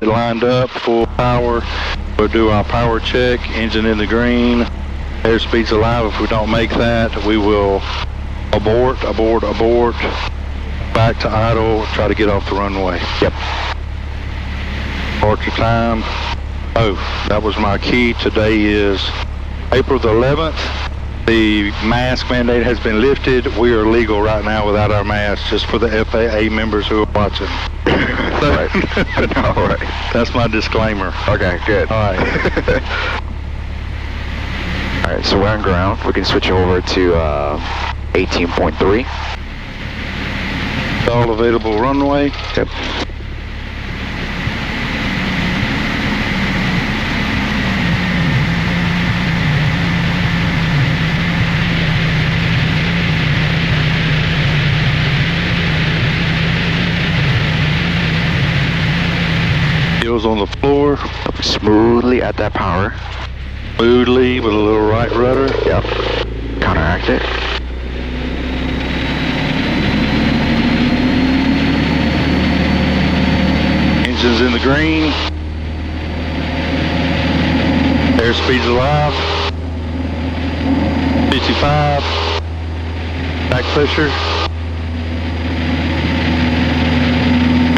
lined up, full power. We'll do our power check, engine in the green, airspeed's alive. If we don't make that, we will abort, back to idle, try to get off the runway. Yep. Departure time. Oh, that was my key. Today is April the 11th. The mask mandate has been lifted. We are legal right now without our masks, just for the FAA members who are watching. All right. All right. That's my disclaimer. Okay, good. All right. All right, so we're on ground. We can switch over to 18.3. All available runway. Yep. Heels on the floor. Smoothly at that power. Smoothly with a little right rudder. Yep. Counteract it. Engine's in the green. Airspeed's alive. 55. Back pressure.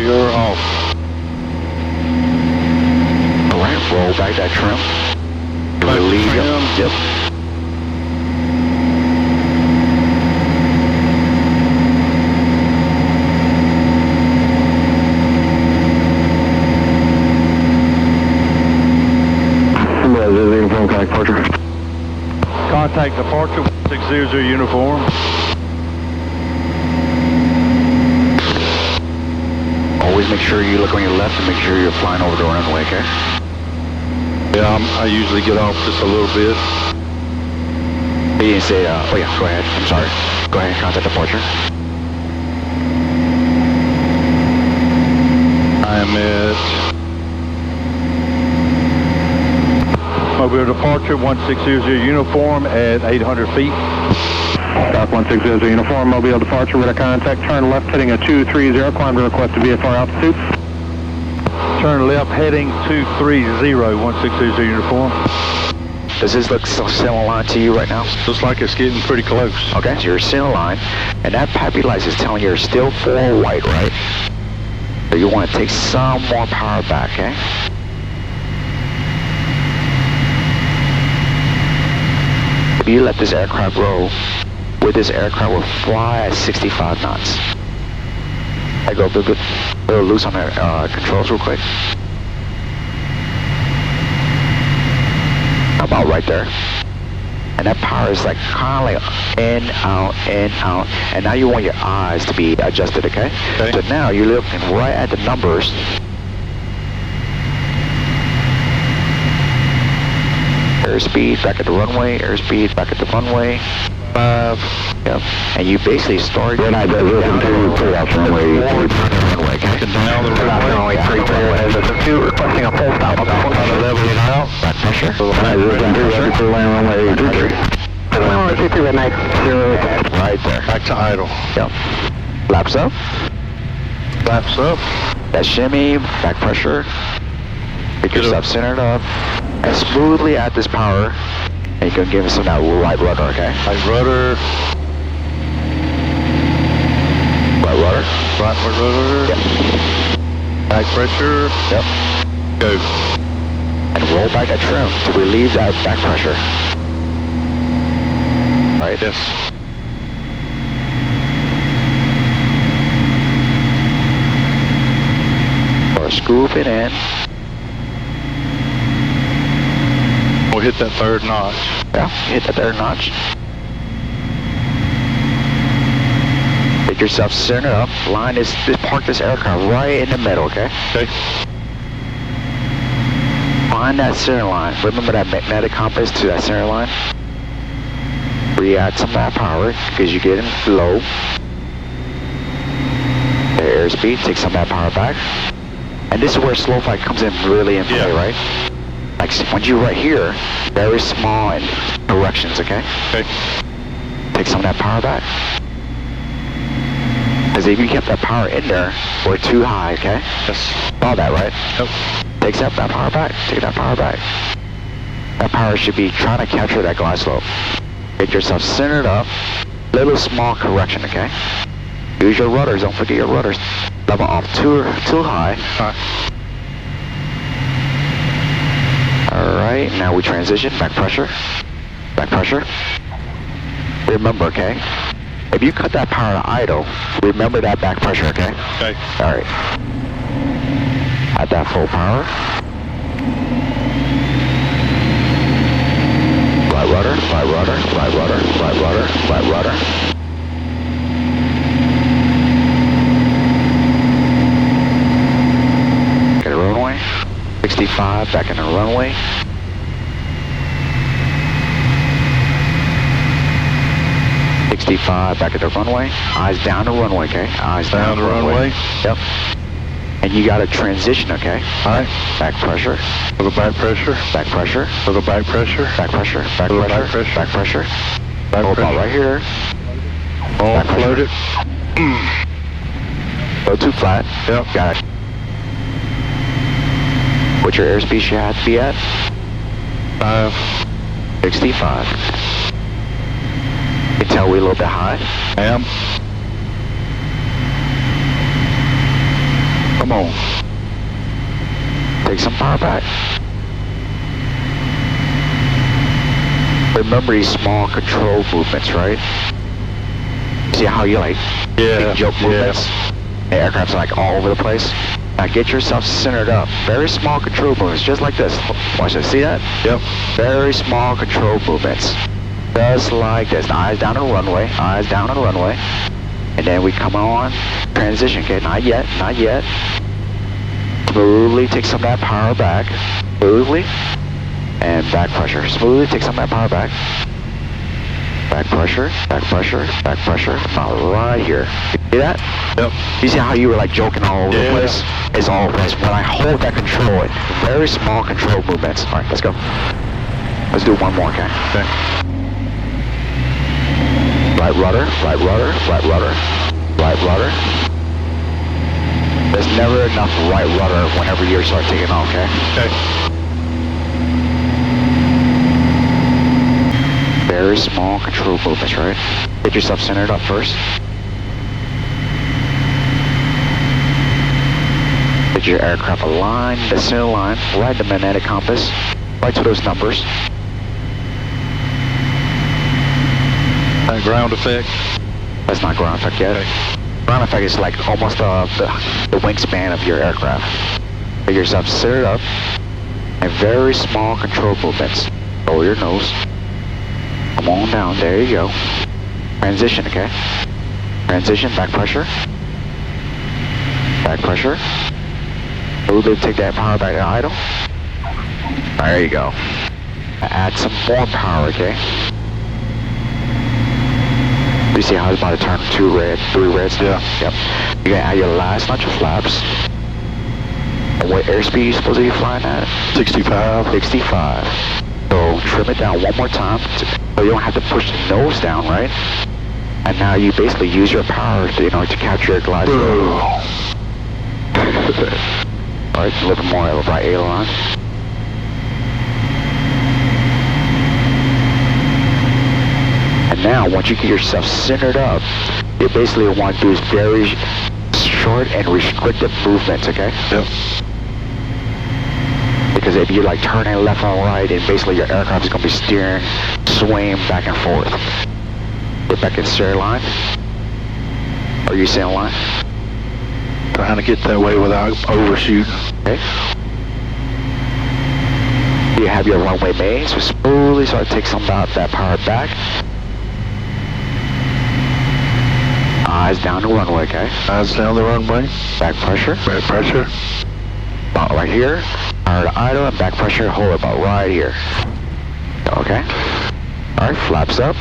You're off. All right, roll back that trim. Back Relieve trim. Yep. Contact departure 1600 uniform. Always make sure you look on your left and make sure you're flying over the runway, okay? Yeah, I usually get off just a little bit. You didn't say, oh yeah, go ahead. I'm sorry. Go ahead, contact departure. I am at Mobile departure 1600 uniform at 800 feet. Dock 1600 uniform, Mobile departure, radar contact, turn left heading a 230, climb to request to VFR altitude. Turn left heading 230 1600 uniform. Does this look center line to you right now? Looks like it's getting pretty close. Okay, so you're center line, and that PAPI light is telling you you're still full white, right? So you want to take some more power back, okay? If you let this aircraft roll, with this aircraft will fly at 65 knots. I go a little loose on the controls real quick. About right there. And that power is like kind of like in, out, and now you want your eyes to be adjusted, okay? So now you're looking right at the numbers. Airspeed back at the runway, airspeed back at the runway. 5. Yep. And you basically start. Then I just listen to clear out runway 3. Down the runway 3 clear as a 2 requesting a full stop on the leveling out. back pressure. I listen to clear runway 23. Runway 23 right next. Right there. Back to idle. Yep. Flaps up. Flaps up. That shimmy, back pressure. Get yourself centered up. And smoothly at this power. And you can give us some that right rudder, okay? Right rudder. Right rudder. Right rudder. Yep. Back pressure. Yep. Go. And roll back that trim to relieve that back pressure. Right? Yes. Or scoop it in. We'll hit that third notch. Yeah, hit that third notch. Get yourself centered up. Line this, park this aircraft right in the middle, okay? Okay. Find that center line. Remember that magnetic compass to that center line? Re-add some of that power because you're getting low. The airspeed, take some of that power back. And this is where slow flight comes in really in play, right? Like when you're right here, very small in corrections, okay? Okay. Take some of that power back. Because if you kept that power in there, we're too high, okay? Yes. Saw that, right? Yep. Take that power back. Take that power back. That power should be trying to capture that glide slope. Get yourself centered up. Little small correction, okay? Use your rudders. Don't forget your rudders. Level off too high. All right, now we transition. Back pressure. Back pressure. Remember, okay? If you cut that power to idle, remember that back pressure, okay? Okay. All right. At that full power. Right rudder, right rudder, right rudder, right rudder, right rudder. Get a runway. 65, back in the runway. Back at the runway. Eyes down the runway, okay? Eyes down the runway. Yep. And you got to transition, okay? All right. Back pressure. Little back pressure. Back pressure. Little back pressure. Back pressure. Back Little pressure. back pressure. Back pressure. Back Hold pressure. about right here. All Back pressure. floated. Go too flat. Yep. Got it. What your airspeed should have to be at? 65. You can tell we're a little bit high. Am. Come on. Take some power back. Remember these small control movements, right? See how you like big joke movements? The aircraft's like all over the place. Now get yourself centered up. Very small control movements, just like this. Watch this. See that? Yep. Very small control movements. Just like this. Eyes down on the runway. Eyes down on the runway. And then we come on. Transition. Okay, not yet. Not yet. Smoothly take some of that power back. Smoothly. And back pressure. Smoothly take some of that power back. Back pressure. Back pressure. Back pressure. Now right here. You see that? Yep. You see how you were like joking all over the place? It's all this. When I hold that control, it very small control movements. All right, let's go. Let's do one more, okay? Okay. Right rudder, right rudder, right rudder, right rudder. There's never enough right rudder whenever you start taking off, okay? Okay. Very small control movements, right? Get yourself centered up first. Get your aircraft aligned, the center line, right the magnetic compass, right to those numbers. That ground effect. That's not ground effect yet. Okay. Ground effect is like almost the wingspan of your aircraft. Get yourself centered up and very small control movements. Lower your nose. Come on down. There you go. Transition, okay? Transition, back pressure. Back pressure. A little bit, take that power back to idle. There you go. Add some more power, okay? You see how it's about to turn 2 red, 3 reds? Yeah. Yep. You're gonna add your last notch of flaps. And what airspeed you supposed to be flying at? 65. 65. So trim it down one more time so you don't have to push the nose down, right? And now you basically use your power to, to capture your glide slope. All right, a little bit more right aileron. And now, once you get yourself centered up, you basically want to do is very short and restrictive movements, okay? Yep. Because if you like turning left and right, and basically your aircraft is going to be steering, swaying back and forth. Get back in center line. Are you center line? Trying to get that way without overshooting. Okay. You have your runway made, so smoothly start to take some of that power back. Eyes down the runway, okay? Eyes down the runway. Back pressure. Back pressure. About right here. Power to idle and back pressure, hold about right here. Okay? Alright, flaps up.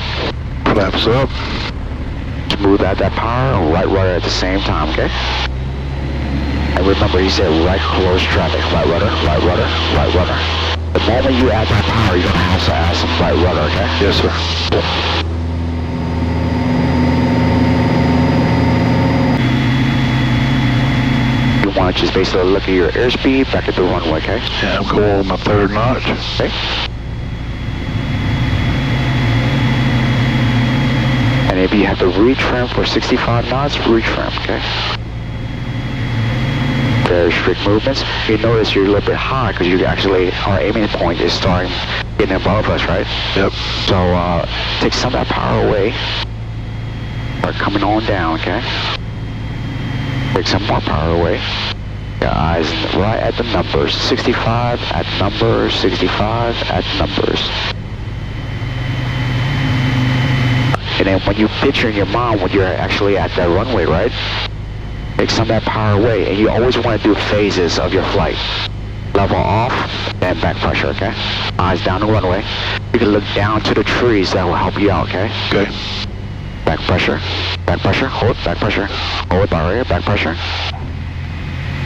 Flaps up. Smooth out that power and right rudder at the same time, okay? And remember, he said right close traffic. Right rudder, right rudder, right rudder. The moment you add that power, you're going to have to add some right rudder, okay? Yes, sir. want to just basically look at your airspeed back at the runway, okay? Yeah, I'm going on my third notch. Okay. And if you have to retrim for 65 knots, retrim, okay? Very strict movements. You notice you're a little bit high because you actually, our aiming point is starting getting above us, right? Yep. So take some of that power away. Start coming on down, okay? Take some more power away. Your eyes right at the numbers. 65 at numbers, 65 at numbers. And then when you picture in your mind when you're actually at that runway, right? Take some of that power away, and you always want to do phases of your flight. Level off, and back pressure, okay? Eyes down the runway. You can look down to the trees, that will help you out, okay? Okay. Back pressure, hold it, back pressure. Hold it, barrier, back pressure.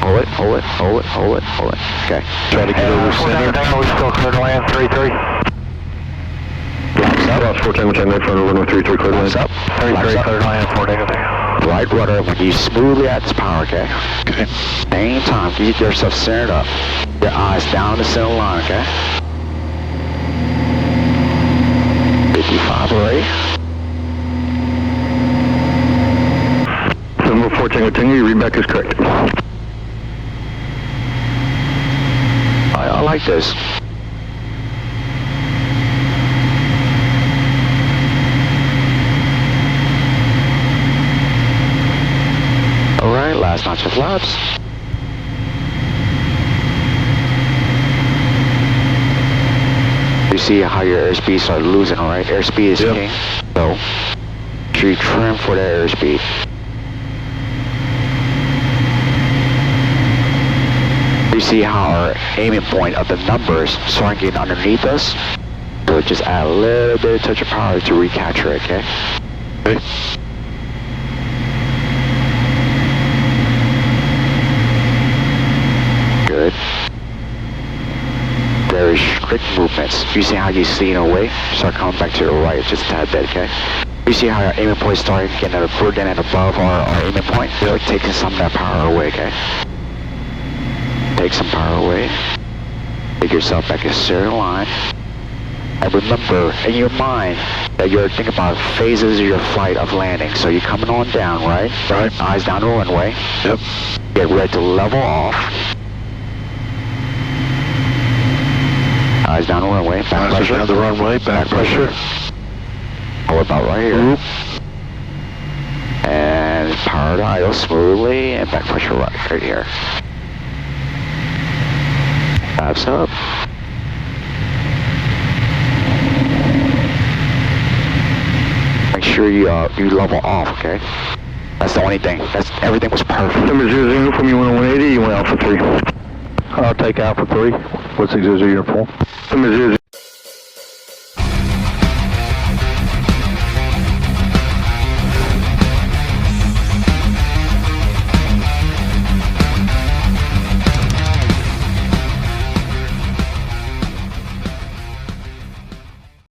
Hold it, hold it, hold it, hold it, hold it. Okay. Try to get over center. We still clear to land 33. Cross 410, which I know front of runway 33, clear to land. Up. 33, clear to land 4 negative. Right rudder, when you smoothly at this power, okay? Okay. Same time, get yourself centered up. Your eyes down the center line, okay? 55 already. 714, continue, your read back is correct. I like this. Alright, last notch of flaps. You see how your airspeed started losing, alright? Airspeed is Yep. king. So, make sure you trim for that airspeed. You see how our aiming point of the numbers starting getting underneath us? So just add a little bit of touch of power to recapture it, okay? Okay. Good. Very strict movements. You see how you lean away? Start coming back to the right just a tad bit, okay? You see how our aiming point started getting above our aiming point? So like taking some of that power away, okay? Take some power away. Take yourself back in center line. And remember, in your mind, that you're thinking about phases of your flight of landing. So you're coming on down, right? Right. Eyes down the runway. Yep. Get ready to level off. Eyes down the runway. Back Eyes pressure. down the runway. Back pressure. Hold about right here. Oop. And power to idle smoothly. And back pressure right here. Flaps up. Make sure you level off, okay? That's the only thing. Everything was perfect. Number 00 from you want 180, you want Alpha 3. I'll take Alpha 3. What's 600 uniform? Number 00.